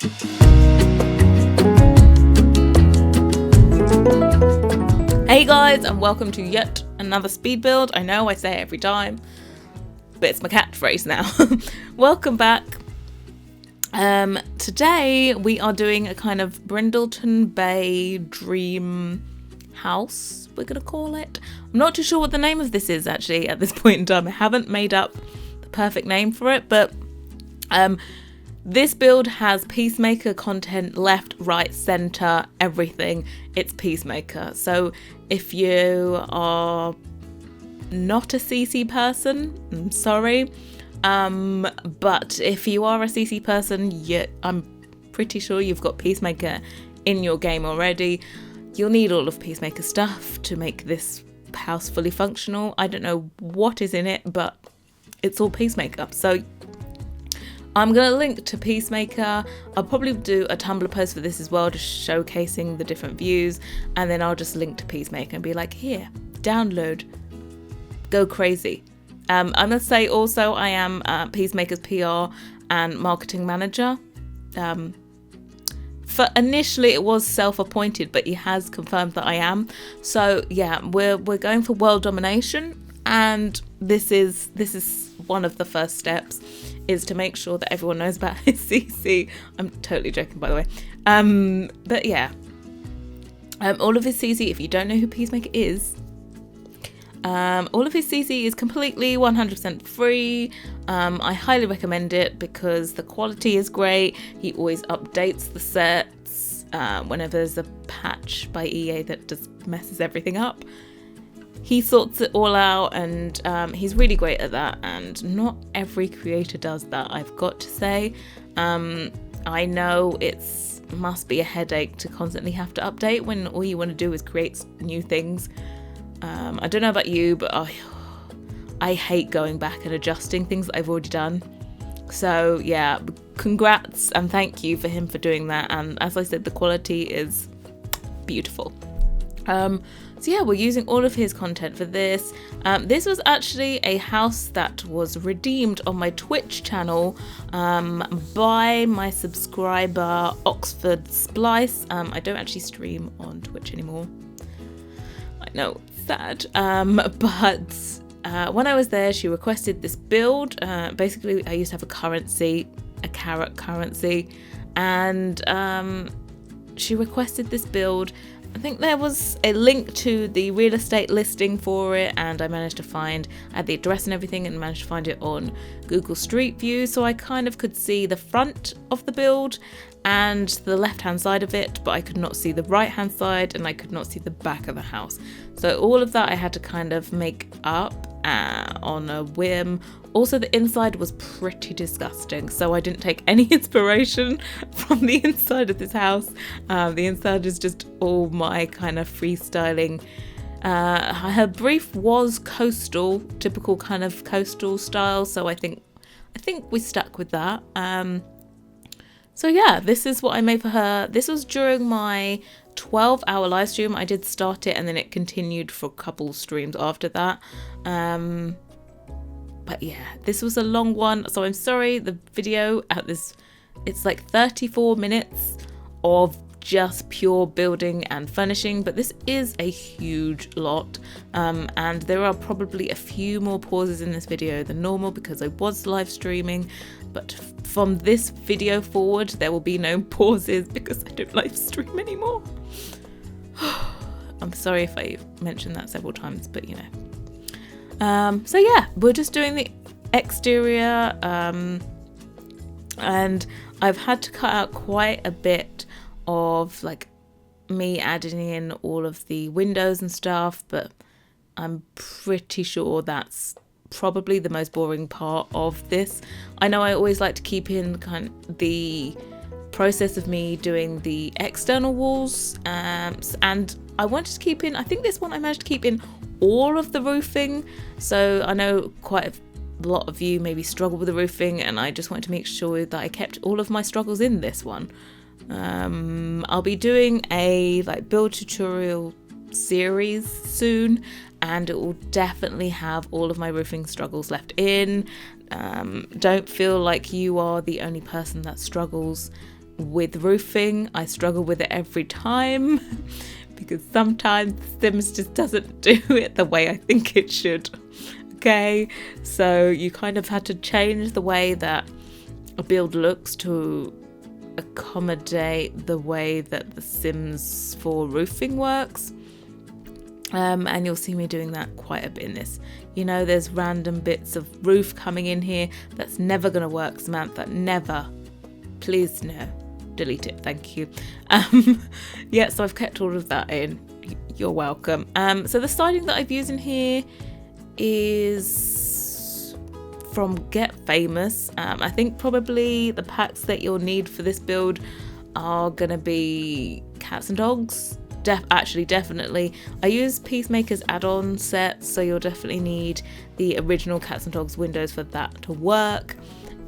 Hey guys, and welcome to yet another speed build. I know I say it every time, but it's my catchphrase now. Welcome back. Today we are doing a kind of Brindleton Bay dream house, we're gonna call it. I'm not too sure what the name of this is actually at this point in time. I haven't made up the perfect name for it, but this build has Peacemaker content left, right, center, everything. It's Peacemaker. So if you are not a CC person, I'm sorry. But if you are a CC person, I'm pretty sure you've got Peacemaker in your game already. You'll need all of Peacemaker stuff to make this house fully functional. I don't know what is in it, but it's all Peacemaker. So I'm going to link to Peacemaker. I'll probably do a Tumblr post for this as well, just showcasing the different views. And then I'll just link to Peacemaker and be like, here, download, go crazy. I must say also I am Peacemaker's PR and marketing manager. For initially it was self-appointed, but he has confirmed that I am. So yeah, we're going for world domination, and this is one of the first steps, is to make sure that everyone knows about his CC. I'm totally joking, by the way. But yeah, all of his CC, if you don't know who Peacemaker is, all of his CC is completely 100% free. I highly recommend it because the quality is great. He always updates the sets whenever there's a patch by EA that just messes everything up. He sorts it all out, and he's really great at that, and not every creator does that, I've got to say. I know must be a headache to constantly have to update when all you want to do is create new things. I don't know about you, but I hate going back and adjusting things that I've already done. So yeah, congrats and thank you for him for doing that. And as I said, the quality is beautiful. So yeah, we're using all of his content for this. This was actually a house that was redeemed on my Twitch channel by my subscriber Oxford Splice. I don't actually stream on Twitch anymore. I know, it's sad. But when I was there, she requested this build. Basically, I used to have a carrot currency, and she requested this build. I think there was a link to the real estate listing for it, and I managed to find, I had the address and everything, and managed to find it on Google Street View, so I kind of could see the front of the build and the left hand side of it, but I could not see the right hand side, and I could not see the back of the house. So all of that I had to kind of make up on a whim. Also, the inside was pretty disgusting, so I didn't take any inspiration from the inside of this house. The inside is just all my kind of freestyling. Her brief was coastal, typical kind of coastal style, so I think we stuck with that. So yeah, this is what I made for her. This was during my 12-hour live stream. I did start it, and then it continued for a couple streams after that. But yeah, this was a long one, so I'm sorry. The video it's like 34 minutes of just pure building and furnishing, but this is a huge lot, and there are probably a few more pauses in this video than normal because I was live streaming, but from this video forward there will be no pauses because I don't live stream anymore. I'm sorry if I mentioned that several times, but you know. So yeah, we're just doing the exterior, and I've had to cut out quite a bit of like me adding in all of the windows and stuff, but I'm pretty sure that's probably the most boring part of this. I know I always like to keep in kind of the process of me doing the external walls, and I wanted to keep in, I think this one I managed to keep in all of the roofing. So I know quite a lot of you maybe struggle with the roofing, and I just wanted to make sure that I kept all of my struggles in this one. I'll be doing a like build tutorial series soon, and it will definitely have all of my roofing struggles left in. Don't feel like you are the only person that struggles with roofing. I struggle with it every time because sometimes Sims just doesn't do it the way I think it should. Okay, so you kind of had to change the way that a build looks to accommodate the way that the Sims 4 roofing works. And you'll see me doing that quite a bit in this. You know, there's random bits of roof coming in here. That's never going to work, Samantha. Never. Please, no. Delete it. Thank you. Yeah, so I've kept all of that in. You're welcome. So the siding that I've used in here is from Get Famous. I think probably the packs that you'll need for this build are going to be Cats and Dogs. Definitely. I use Peacemaker's add-on set, so you'll definitely need the original Cats and Dogs windows for that to work.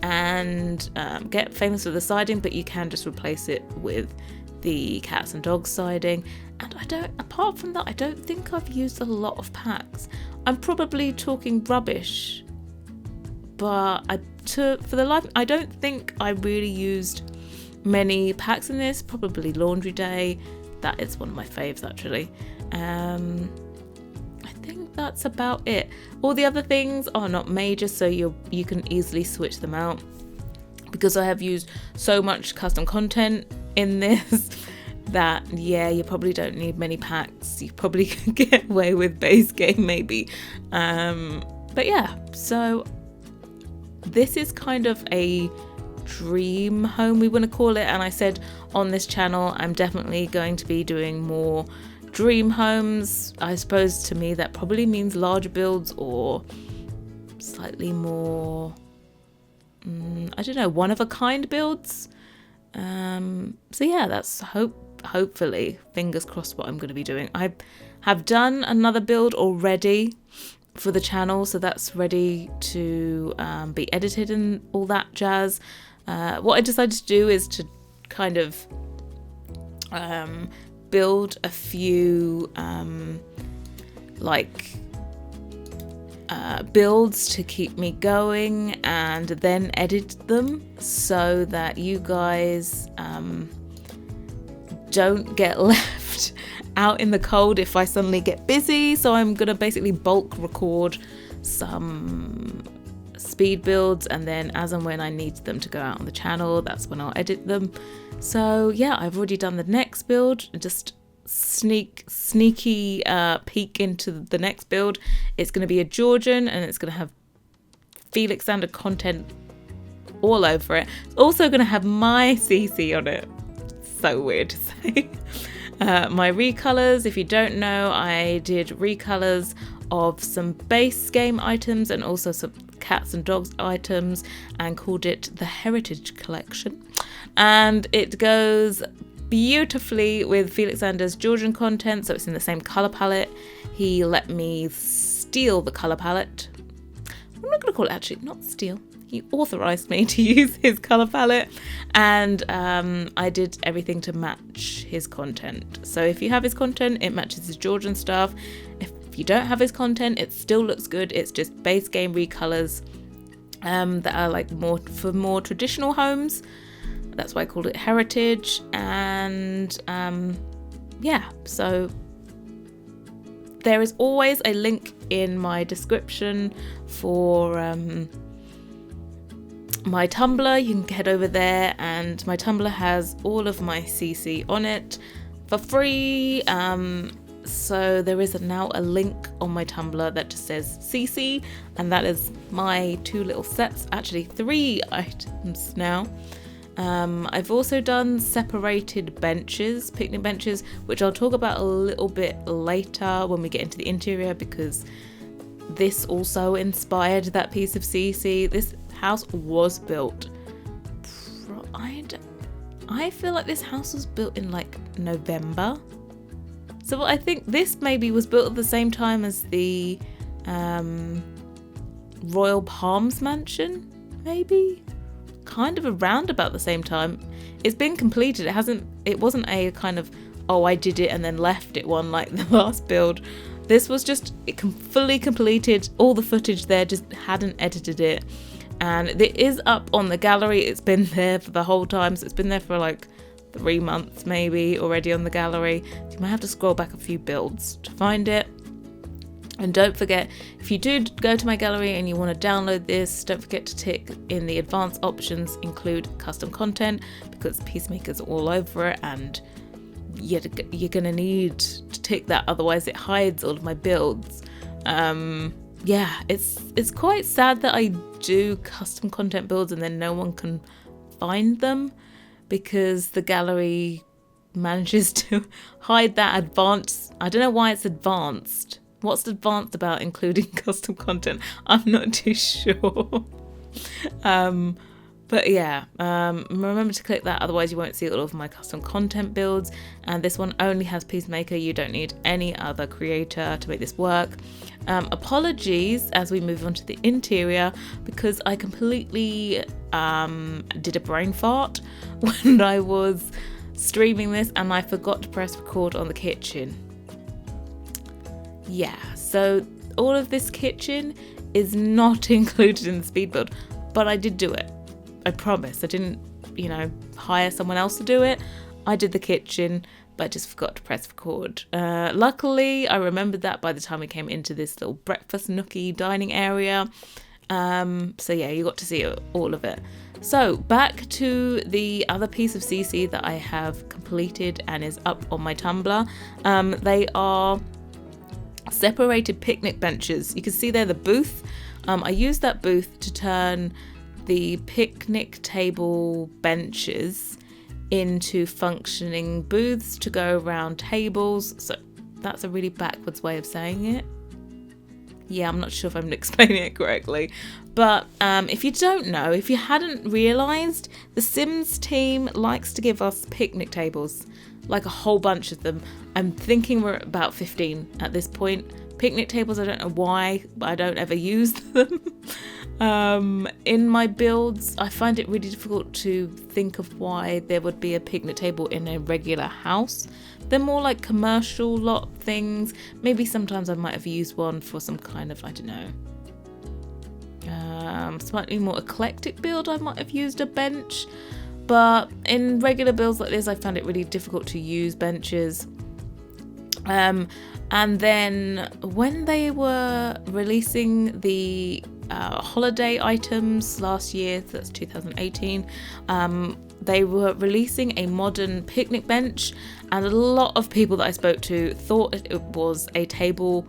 And Get Famous for the siding, but you can just replace it with the Cats and Dogs siding. And apart from that, I don't think I've used a lot of packs. I'm probably talking rubbish, but for the life, I don't think I really used many packs in this. Probably Laundry Day. That is one of my faves, actually. I think that's about it. All the other things are not major, so you can easily switch them out. Because I have used so much custom content in this that, yeah, you probably don't need many packs. You probably can get away with base game, maybe. But yeah, so this is kind of a dream home, we want to call it. And I said on this channel I'm definitely going to be doing more dream homes. I suppose to me that probably means larger builds or slightly more I don't know, one of a kind builds. So yeah, that's hopefully, fingers crossed, what I'm going to be doing. I have done another build already for the channel, so that's ready to be edited and all that jazz. What I decided to do is to kind of build a few builds to keep me going and then edit them so that you guys don't get left out in the cold if I suddenly get busy. So I'm gonna basically bulk record some speed builds, and then as and when I need them to go out on the channel, that's when I'll edit them. So yeah, I've already done the next build. Just sneaky peek into the next build. It's going to be a Georgian, and it's going to have Felixander content all over it. It's also going to have my CC on it. So weird to say. My recolors, if you don't know, I did recolors of some base game items and also some Cats and Dogs items and called it the Heritage Collection. And it goes beautifully with Felixander's Georgian content, so it's in the same colour palette. He let me steal the colour palette. I'm not going to call it, actually, not steal. He authorised me to use his colour palette, and I did everything to match his content. So if you have his content, it matches his Georgian stuff. If you don't have his content, it still looks good. It's just base game recolors that are like more traditional homes. That's why I called it Heritage. And yeah, so there is always a link in my description for my Tumblr. You can head over there, and my Tumblr has all of my CC on it for free. So there is now a link on my Tumblr that just says CC, and that is my 2 little sets, actually 3 items now. I've also done separated benches, picnic benches, which I'll talk about a little bit later when we get into the interior, because this also inspired that piece of CC. This house was built, I feel like this house was built in like November. So I think this maybe was built at the same time as the Royal Palms mansion, maybe? Kind of around about the same time. It's been completed. It wasn't a kind of, oh, I did it and then left it one like the last build. This was just fully completed, all the footage there, just hadn't edited it. and it is up on the gallery. It's been there for the whole time, so it's been there for like 3 months maybe already on the gallery. You might have to scroll back a few builds to find it. And don't forget, if you do go to my gallery and you want to download this, don't forget to tick in the advanced options, include custom content, because Peacemaker's all over it, and you're going to need to tick that, otherwise it hides all of my builds. It's quite sad that I do custom content builds and then no one can find them, because the gallery manages to hide that advanced. I don't know why it's advanced. What's advanced about including custom content? I'm not too sure. But yeah, remember to click that, otherwise you won't see all of my custom content builds. And this one only has Peacemaker. You don't need any other creator to make this work. Apologies as we move on to the interior, because I completely did a brain fart when I was streaming this and I forgot to press record on the kitchen. Yeah, so all of this kitchen is not included in the speed build, but I did do it. I promise. I didn't, hire someone else to do it. I did the kitchen, but I just forgot to press record. Luckily, I remembered that by the time we came into this little breakfast nookie dining area. So yeah, you got to see all of it. So back to the other piece of CC that I have completed and is up on my Tumblr. They are separated picnic benches. You can see there the booth. I used that booth to turn the picnic table benches into functioning booths to go around tables. So that's a really backwards way of saying it. Yeah, I'm not sure if I'm explaining it correctly. But if you don't know, if you hadn't realised, the Sims team likes to give us picnic tables, like a whole bunch of them. I'm thinking we're about 15 at this point. Picnic tables, I don't know why, but I don't ever use them. In my builds, I find it really difficult to think of why there would be a picnic table in a regular house. They're more like commercial lot things. Maybe sometimes I might have used one for some kind of, I don't know, slightly more eclectic build. I might have used a bench, but in regular builds like this, I found it really difficult to use benches. And then when they were releasing the holiday items last year, so that's 2018, they were releasing a modern picnic bench, and a lot of people that I spoke to thought it was a table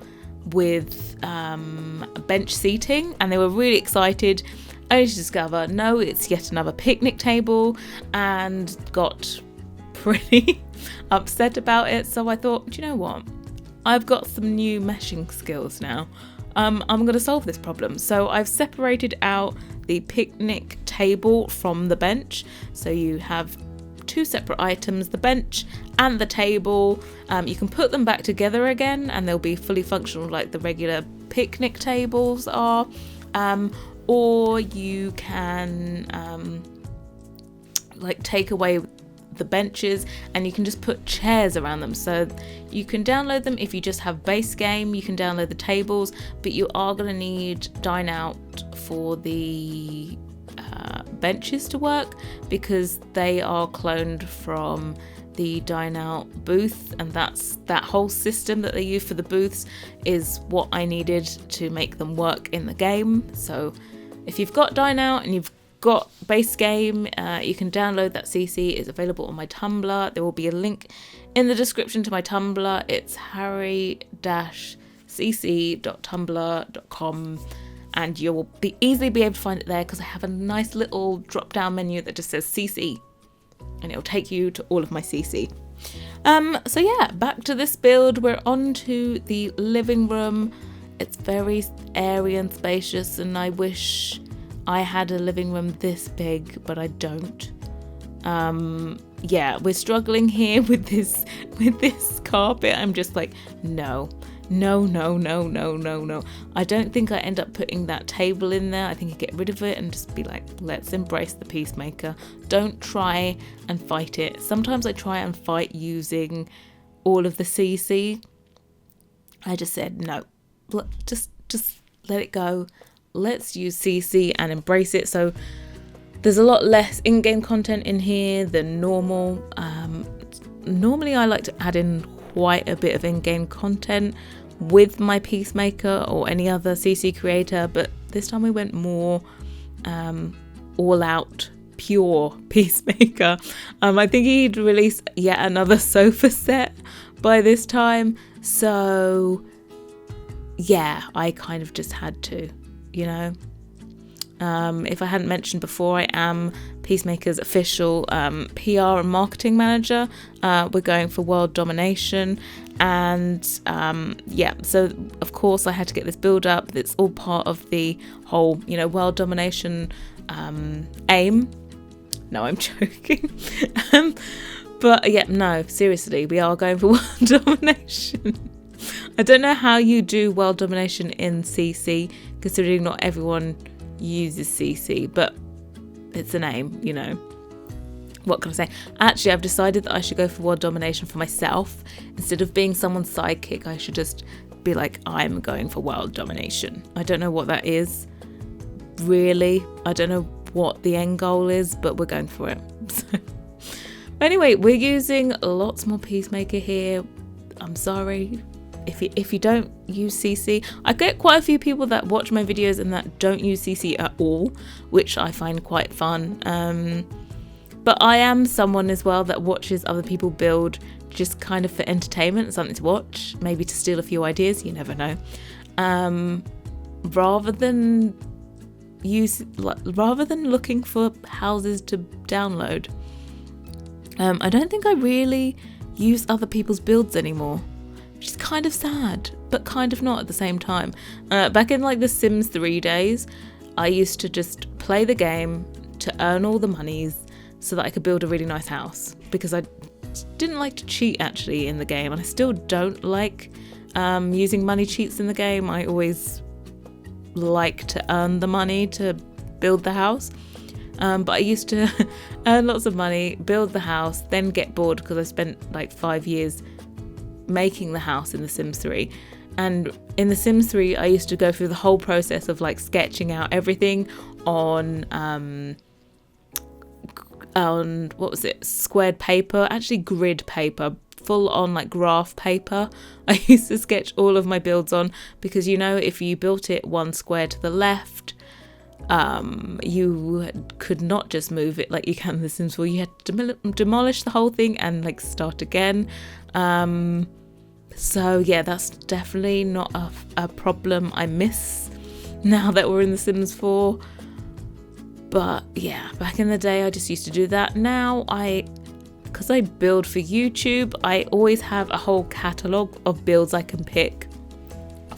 with bench seating, and they were really excited, only to discover no, it's yet another picnic table, and got pretty upset about it. So I thought, do you know what? I've got some new meshing skills now. I'm going to solve this problem. So I've separated out the picnic table from the bench. So you have two separate items, the bench and the table. You can put them back together again and they'll be fully functional like the regular picnic tables are. Or you can take away the benches and you can just put chairs around them. So you can download them if you just have base game. You can download the tables, but you are going to need Dine Out for the benches to work, because they are cloned from the Dine Out booth, and that whole system that they use for the booths is what I needed to make them work in the game. So if you've got Dine Out and you've got base game, you can download that CC. It's available on my Tumblr. There will be a link in the description to my Tumblr. It's harry-cc.tumblr.com, and you will easily be able to find it there, because I have a nice little drop down menu that just says CC, and it'll take you to all of my CC. So yeah, back to this build. We're on to the living room. It's very airy and spacious, and I wish I had a living room this big, but I don't. Yeah, we're struggling here with this carpet. I'm just like, no. I don't think I end up putting that table in there. I think I get rid of it and just be like, let's embrace the Peacemaker. Don't try and fight it. Sometimes I try and fight using all of the CC. I just said, no, just let it go. let's use CC and embrace it. So there's a lot less in-game content in here than normal. Normally I like to add in quite a bit of in-game content with my Peacemaker or any other CC creator, but this time we went more all out pure Peacemaker. I think he'd released yet another sofa set by this time, so yeah, I kind of just had to, you know. If I hadn't mentioned before, I am Peacemaker's official PR and marketing manager. We're going for world domination, and so of course I had to get this build up. It's all part of the whole, you know, world domination aim. No, I'm joking. But yeah, no, seriously, we are going for world domination. I don't know how you do world domination in CC, considering not everyone uses CC, but it's an aim, you know. What can I say? Actually, I've decided that I should go for world domination for myself. Instead of being someone's sidekick, I should just be like, I'm going for world domination. I don't know what that is, really. I don't know what the end goal is, but we're going for it. So, anyway, we're using lots more Peacemaker here. I'm sorry if you don't use CC. I get quite a few people that watch my videos and that don't use CC at all, which I find quite fun. But I am someone as well that watches other people build just kind of for entertainment, something to watch, maybe to steal a few ideas, you never know. Rather than looking for houses to download. I don't think I really use other people's builds anymore, which is kind of sad, but kind of not at the same time. Back in like the Sims 3 days, I used to just play the game to earn all the monies so that I could build a really nice house, because I didn't like to cheat actually in the game, and I still don't like using money cheats in the game. I always like to earn the money to build the house. But I used to earn lots of money, build the house, then get bored because I spent like 5 years making the house in The Sims 3. And in The Sims 3, I used to go through the whole process of like sketching out everything on what was it? Squared paper, actually grid paper, full on like graph paper. I used to sketch all of my builds on, because you know, if you built it one square to the left, you could not just move it like you can in The Sims 4. You had to demolish the whole thing and like start again. So yeah, that's definitely not a problem I miss now that we're in The Sims 4. But yeah, back in the day I just used to do that. Now because I build for YouTube, I always have a whole catalogue of builds I can pick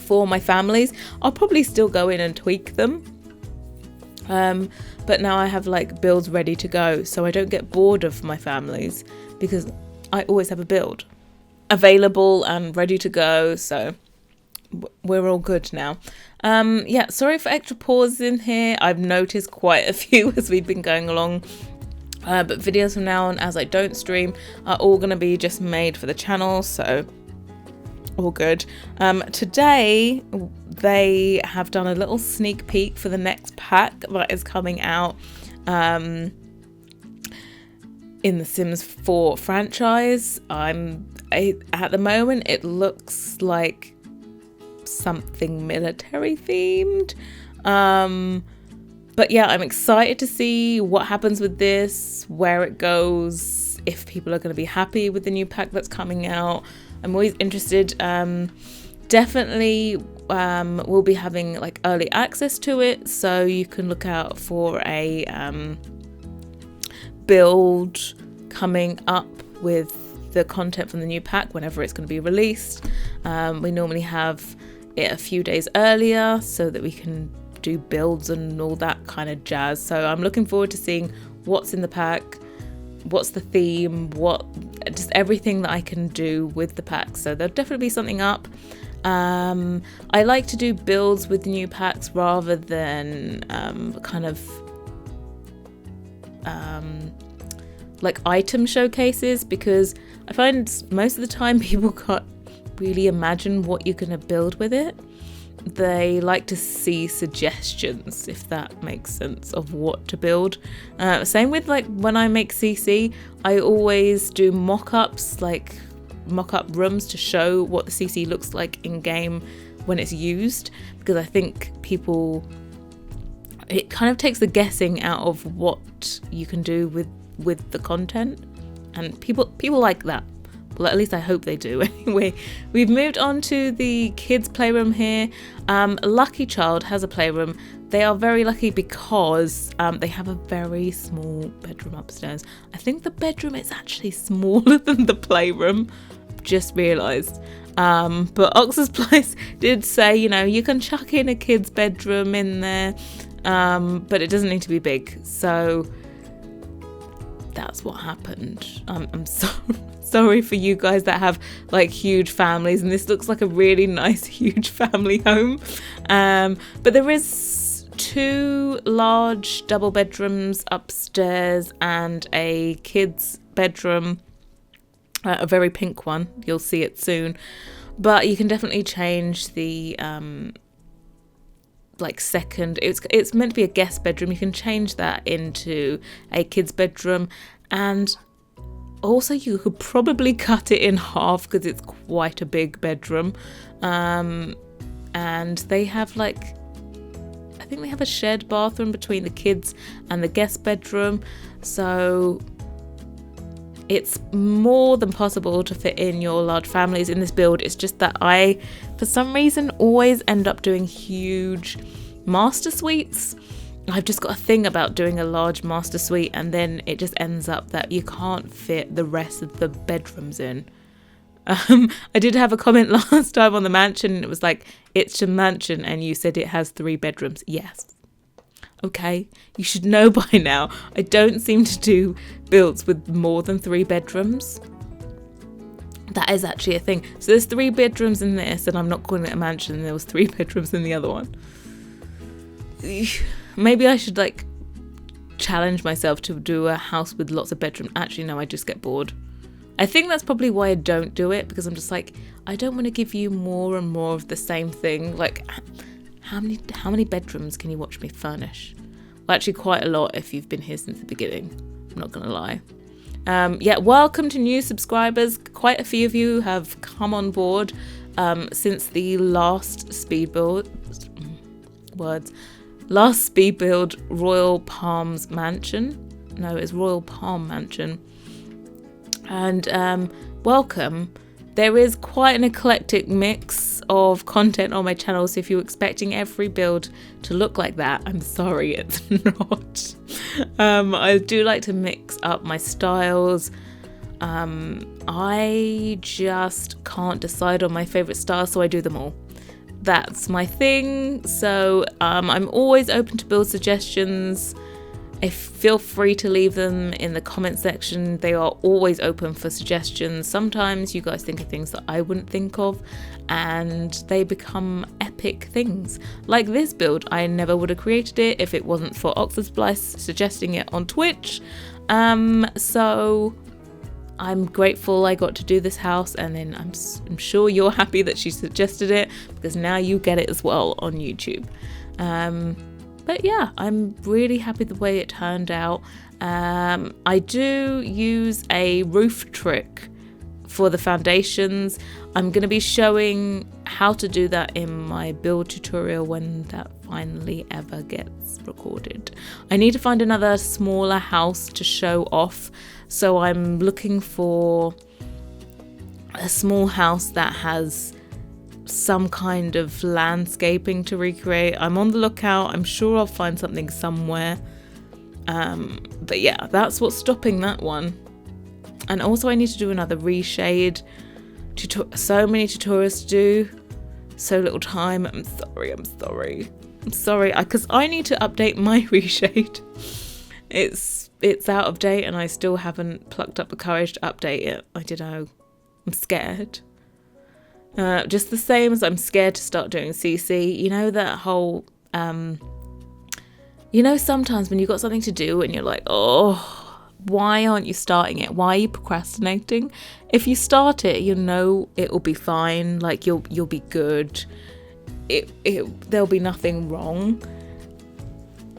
for my families. I'll probably still go in and tweak them. But now I have like builds ready to go, so I don't get bored of my families, because I always have a build available and ready to go. So we're all good now. Yeah, sorry for extra pauses in here. I've noticed quite a few as we've been going along. But videos from now on, as I don't stream, are all going to be just made for the channel, so all good. Today they have done a little sneak peek for the next pack that is coming out in the Sims 4 franchise. At the moment it looks like something military themed. But yeah, I'm excited to see what happens with this, where it goes, if people are going to be happy with the new pack that's coming out. I'm always interested. Definitely we'll be having like early access to it, so you can look out for a build coming up with the content from the new pack whenever it's going to be released. We normally have it a few days earlier so that we can do builds and all that kind of jazz. So I'm looking forward to seeing what's in the pack, what's the theme, just everything that I can do with the pack. So there'll definitely be something up. I like to do builds with new packs rather than like item showcases, because I find most of the time people can't really imagine what you're going to build with it. they like to see suggestions, if that makes sense, of what to build. Same with like when I make CC, I always do mock-ups, like mock-up rooms to show what the CC looks like in game when it's used, because I think it kind of takes the guessing out of what you can do with the content, and people like that. Well, at least I hope they do. Anyway, we've moved on to the kids' playroom here. Lucky Child has a playroom. They are very lucky because they have a very small bedroom upstairs. I think the bedroom is actually smaller than the playroom. Just realised. But Ox's Place did say, you can chuck in a kid's bedroom in there, but it doesn't need to be big. So that's what happened. I'm sorry for you guys that have like huge families, and this looks like a really nice huge family home. But there is 2 large double bedrooms upstairs and a kid's bedroom, a very pink one. You'll see it soon, but you can definitely change the like second, it's meant to be a guest bedroom. You can change that into a kid's bedroom, and also you could probably cut it in half because it's quite a big bedroom. And they have I think they have a shared bathroom between the kids and the guest bedroom, so it's more than possible to fit in your large families in this build. It's just that I, for some reason, always end up doing huge master suites. I've just got a thing about doing a large master suite, and then it just ends up that you can't fit the rest of the bedrooms in. I did have a comment last time on the mansion, and it was like, it's a mansion and you said it has 3 bedrooms. Yes. Okay, you should know by now, I don't seem to do builds with more than 3 bedrooms. That is actually a thing. So there's 3 bedrooms in this, and I'm not calling it a mansion. There was 3 bedrooms in the other one. Maybe I should challenge myself to do a house with lots of bedrooms. Actually, no, I just get bored. I think that's probably why I don't do it, because I'm just like, I don't want to give you more and more of the same thing. Like, how many bedrooms can you watch me furnish? Well, actually quite a lot if you've been here since the beginning. I'm not going to lie. Welcome to new subscribers. Quite a few of you have come on board since the last speed build. Last speed build, Royal Palms Mansion. No, it's Royal Palm Mansion. And welcome. There is quite an eclectic mix of content on my channel, so if you're expecting every build to look like that, I'm sorry, it's not. I do like to mix up my styles. I just can't decide on my favourite style, so I do them all. That's my thing. So I'm always open to build suggestions. Feel free to leave them in the comment section. They are always open for suggestions. Sometimes you guys think of things that I wouldn't think of, and they become epic things. Like this build, I never would have created it if it wasn't for Oxford suggesting it on Twitch. So I'm grateful I got to do this house, and then I'm sure you're happy that she suggested it, because now you get it as well on YouTube. But yeah, I'm really happy the way it turned out. I do use a roof trick for the foundations. I'm going to be showing how to do that in my build tutorial when that finally ever gets recorded. I need to find another smaller house to show off, so I'm looking for a small house that has some kind of landscaping to recreate. I'm on the lookout. I'm sure I'll find something somewhere. But yeah, that's what's stopping that one. And also I need to do another reshade. So many tutorials to do, so little time. I'm sorry, because I need to update my reshade. It's out of date, and I still haven't plucked up the courage to update it. I don't know. I'm scared. Just the same as I'm scared to start doing CC. You know that whole, sometimes when you've got something to do and you're like, oh, why aren't you starting it? Why are you procrastinating? If you start it, it will be fine. Like you'll be good. there'll be nothing wrong.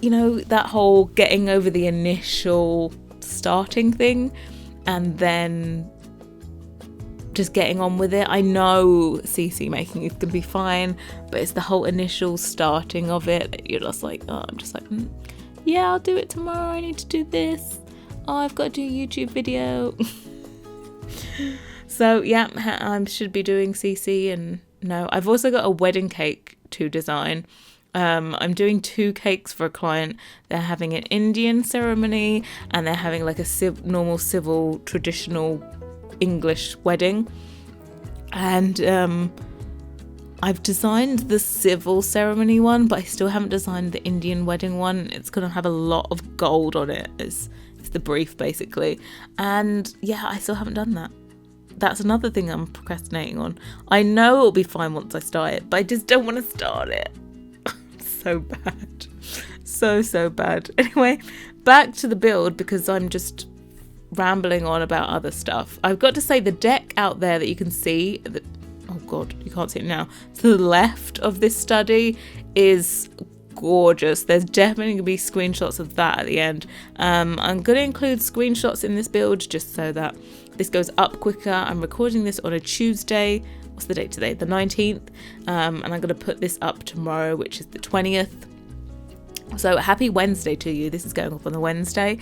You know, that whole getting over the initial starting thing and then just getting on with it. I know CC making is gonna be fine, but it's the whole initial starting of it. You're just like, oh, I'm just like, yeah, I'll do it tomorrow. I need to do this. Oh, I've got to do a YouTube video. So yeah, I should be doing CC. And no, I've also got a wedding cake to design. I'm doing 2 cakes for a client. They're having an Indian ceremony and they're having like a normal civil traditional English wedding. And I've designed the civil ceremony one, but I still haven't designed the Indian wedding one. It's going to have a lot of gold on it. It's the brief basically. And yeah, I still haven't done that. That's another thing I'm procrastinating on. I know it'll be fine once I start it, but I just don't want to start it. So bad. So bad. Anyway, back to the build because I'm just rambling on about other stuff. I've got to say the deck out there that you can see, oh god, you can't see it now, to the left of this study is gorgeous. There's definitely going to be screenshots of that at the end. I'm going to include screenshots in this build just so that this goes up quicker. I'm recording this on a Tuesday. What's the date today? The 19th. And I'm going to put this up tomorrow, which is the 20th. So happy Wednesday to you. This is going up on the Wednesday.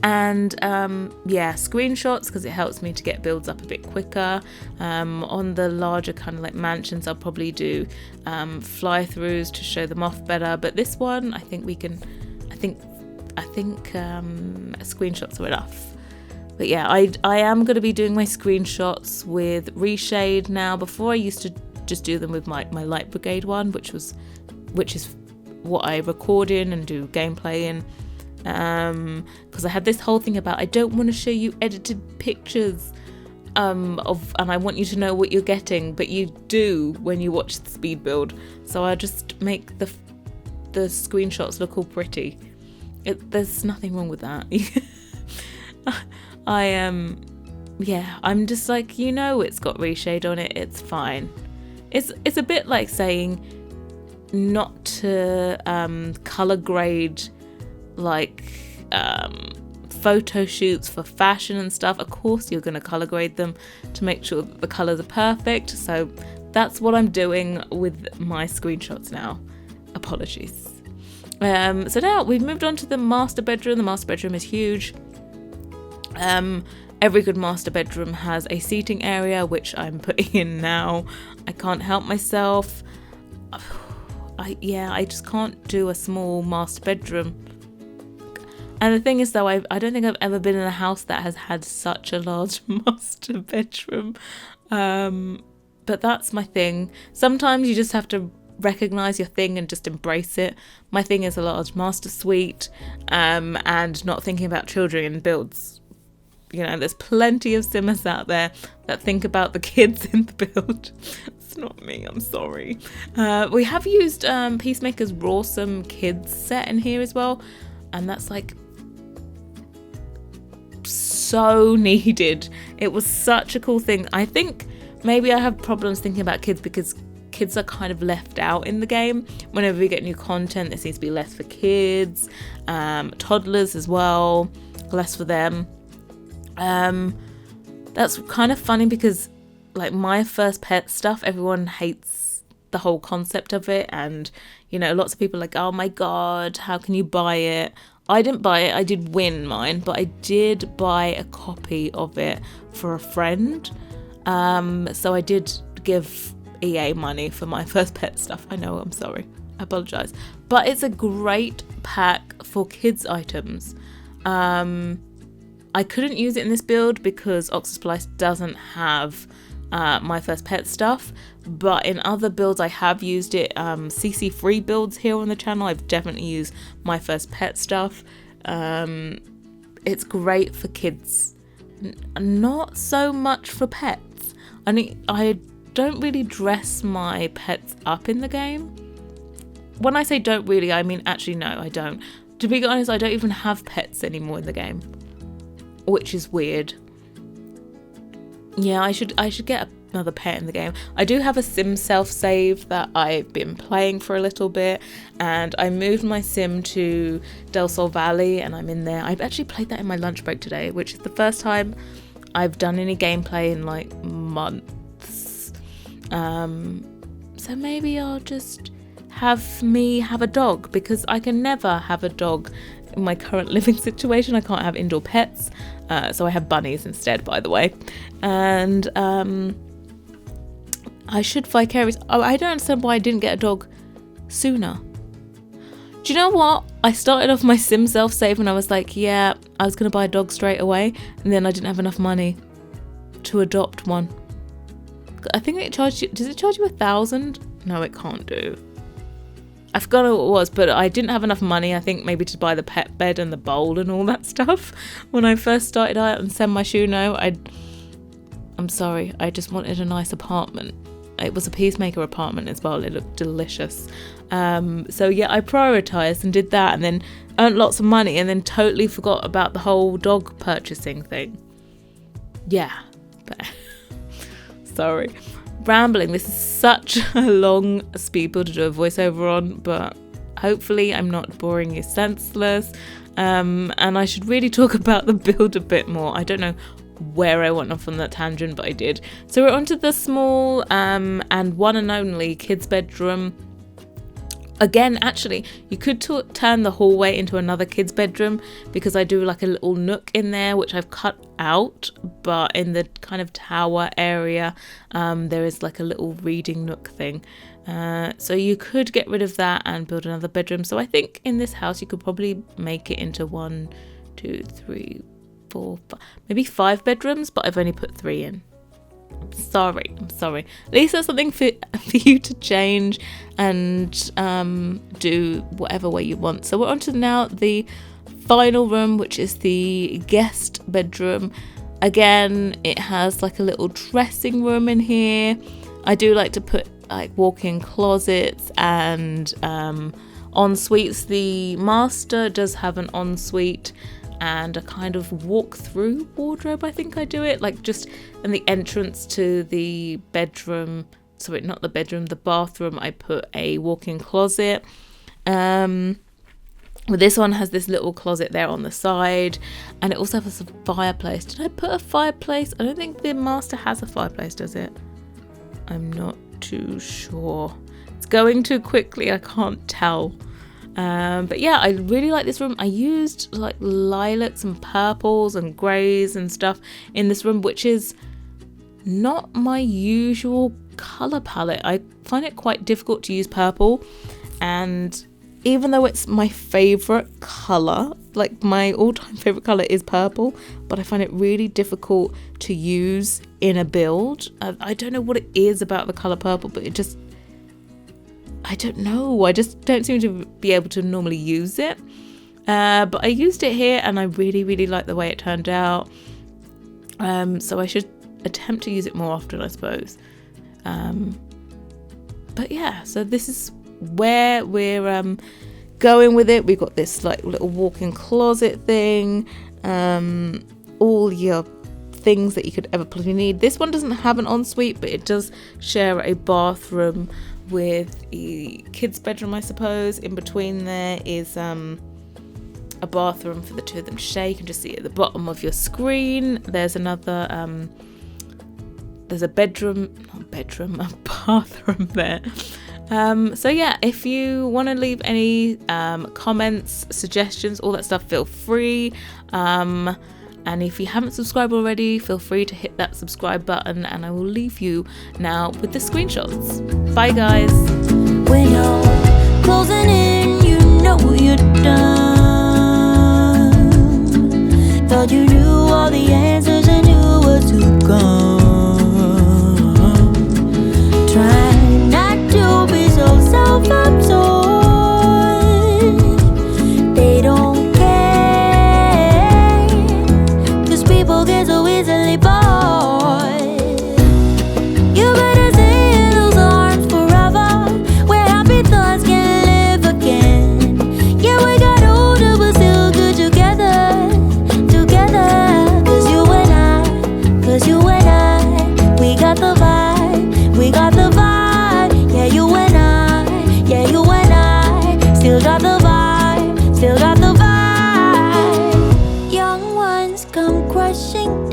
And yeah, screenshots because it helps me to get builds up a bit quicker. On the larger kind of like mansions, I'll probably do fly-throughs to show them off better. But this one, I think screenshots are enough. But yeah, I am going to be doing my screenshots with Reshade now. Before I used to just do them with my Light Brigade one, which is what I record in and do gameplay in. Because I had this whole thing about I don't want to show you edited pictures and I want you to know what you're getting, but you do when you watch the speed build. So I just make the screenshots look all pretty. There's nothing wrong with that. I'm just like, it's got Reshade on it, it's fine. It's a bit like saying not to color grade like photo shoots for fashion and stuff. Of course you're going to color grade them to make sure that the colors are perfect. So that's what I'm doing with my screenshots now. Apologies. So now we've moved on to the master bedroom. The master bedroom is huge. Every good master bedroom has a seating area, which I'm putting in now. I can't help myself. I just can't do a small master bedroom. And the thing is, though, I don't think I've ever been in a house that has had such a large master bedroom. But that's my thing. Sometimes you just have to recognize your thing and just embrace it. My thing is a large master suite, and not thinking about children in builds. There's plenty of simmers out there that think about the kids in the build. It's not me, I'm sorry. We have used Peacemaker's Rawsome Kids set in here as well, and that's like so needed. It was such a cool thing. I think maybe I have problems thinking about kids because kids are kind of left out in the game. Whenever we get new content, there seems to be less for kids, toddlers as well, less for them. That's kind of funny because like my first pet stuff, everyone hates the whole concept of it, and lots of people are like, oh my god, how can you buy it? I didn't buy it, I did win mine, but I did buy a copy of it for a friend. So I did give EA money for my first pet stuff. I know, I'm sorry, I apologise, but it's a great pack for kids items. I couldn't use it in this build because Oxosplice doesn't have my first pet stuff, but in other builds I have used it. CC free builds here on the channel, I've definitely used my first pet stuff. It's great for kids, not so much for pets. I don't really dress my pets up in the game. When I say don't really, I mean actually no, I don't. To be honest, I don't even have pets anymore in the game, which is weird. Yeah, I should get another pet in the game. I do have a sim self-save that I've been playing for a little bit, and I moved my sim to Del Sol Valley, and I'm in there. I've actually played that in my lunch break today, which is the first time I've done any gameplay in like months. So maybe I'll just have a dog, because I can never have a dog in my current living situation. I can't have indoor pets, so I have bunnies instead, by the way. And I should vicariously... Oh, I don't understand why I didn't get a dog sooner. Do you know what? I started off my sim self-save and I was like, yeah, I was going to buy a dog straight away, and then I didn't have enough money to adopt one. I think it charged you... Does it charge you 1,000? No, it can't do. I forgot what it was, but I didn't have enough money, I think, maybe to buy the pet bed and the bowl and all that stuff when I first started out and Send My Shuno. I'm sorry, I just wanted a nice apartment. It was a Peacemaker apartment as well. It looked delicious. So yeah, I prioritised and did that, and then earned lots of money, and then totally forgot about the whole dog purchasing thing. Yeah, but sorry. Rambling. This is such a long speedbuild to do a voiceover on, but hopefully I'm not boring you senseless. And I should really talk about the build a bit more. I don't know where I went off on that tangent, but I did. So we're onto the small and one and only kids' bedroom. Again, actually, you could turn the hallway into another kid's bedroom, because I do like a little nook in there, which I've cut out, but in the kind of tower area, there is like a little reading nook thing. So you could get rid of that and build another bedroom. So I think in this house, you could probably make it into 1, 2, 3, 4, 5, maybe 5 bedrooms, but I've only put 3 in. I'm sorry. At least there's something for you to change and do whatever way you want. So we're on to now the final room, which is the guest bedroom. Again, it has like a little dressing room in here. I do like to put like walk-in closets and en-suites. The master does have an en-suite and a kind of walk-through wardrobe, I think I do it, like just in the entrance to the bedroom, sorry, not the bedroom, the bathroom, I put a walk-in closet. Well, this one has this little closet there on the side, and it also has a fireplace. Did I put a fireplace? I don't think the master has a fireplace, does it? I'm not too sure. It's going too quickly, I can't tell. But yeah, I really like this room. I used like lilacs and purples and greys and stuff in this room, which is not my usual colour palette. I find it quite difficult to use purple, and even though it's my favourite colour, like my all-time favourite colour is purple, but I find it really difficult to use in a build. I don't know what it is about the colour purple, but it just... I don't know. I just don't seem to be able to normally use it. But I used it here and I really, really like the way it turned out. So I should attempt to use it more often, I suppose. But yeah, so this is where we're going with it. We've got this like little walk-in closet thing. All your things that you could ever possibly need. This one doesn't have an ensuite, but it does share a bathroom with a kid's bedroom, I suppose. In between there is a bathroom for the two of them to share. You can just see it at the bottom of your screen. There's another there's a bathroom there. So yeah, if you want to leave any comments, suggestions, all that stuff, feel free. And if you haven't subscribed already, feel free to hit that subscribe button, and I will leave you now with the screenshots. Bye guys. When you're closing in, you know you're done. Thought you knew all the answers and knew what to come. Try not to be so self-absorbed. They don't people get so easily bored. You better stay in those arms forever, where happy thoughts can live again. Yeah, we got older but still good together. Cause you and I crashing